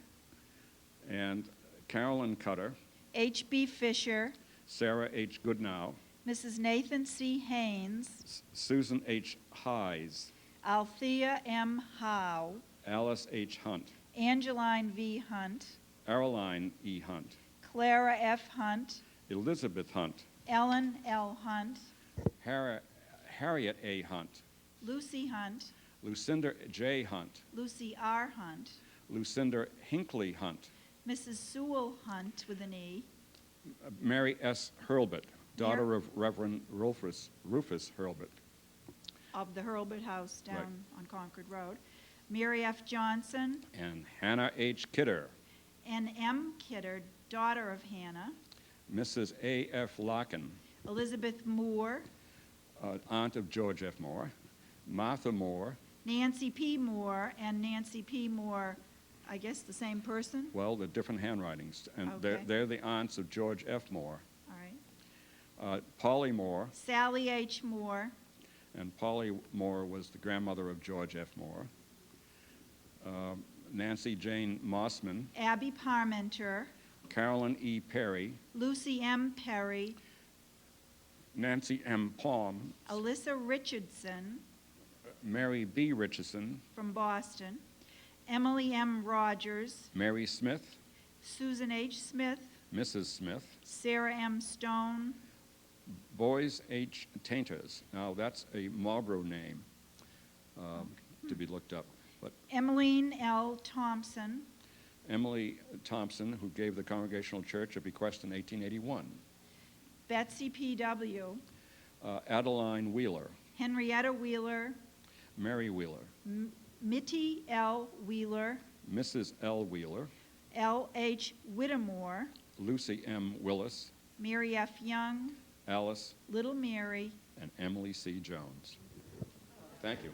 And Carolyn Cutter, H.B. Fisher, Sarah H. Goodnow, Mrs. Nathan C. Haynes, Susan H. Hayes, Althea M. Howe, Alice H. Hunt, Angeline V. Hunt, Caroline E. Hunt, Clara F. Hunt, Elizabeth Hunt, Ellen L. Hunt, Harriet A. Hunt, Lucy Hunt, Lucinda J. Hunt, Lucy R. Hunt, Lucinda Hinckley Hunt, Mrs. Sewell Hunt with an E, Mary S. Hurlbut, daughter of Reverend Rufus Hurlbut, of the Hurlbut House down Right. on Concord Road, Mary F. Johnson, and Hannah H. Kidder, and M. Kidder, daughter of Hannah, Mrs. A. F. Larkin, Elizabeth Moore, aunt of George F. Moore, Martha Moore, Nancy P. Moore, and Nancy P. Moore, I guess the same person? well, they're different handwritings, and Okay. they're the aunts of George F. Moore, All right. Polly Moore, Sally H. Moore, and Polly Moore was the grandmother of George F. Moore, Nancy Jane Mossman, Abby Parmenter, Carolyn E. Perry, Lucy M. Perry, Nancy M. Palm, Alyssa Richardson Mary B. Richardson, from Boston, Emily M. Rogers, Mary Smith, Susan H. Smith, Mrs. Smith, Sarah M. Stone, Boys H. Tainters. Now, that's a Marlborough name to be looked up. But Emmeline L. Thompson, Emily Thompson, who gave the Congregational Church a bequest in 1881. Betsy P.W., Adeline Wheeler, Henrietta Wheeler, Mary Wheeler, Mitty L. Wheeler, Mrs. L. Wheeler, L. H. Whittemore, Lucy M. Willis, Mary F. Young, Alice, Little Mary, and Emily C. Jones. Thank you.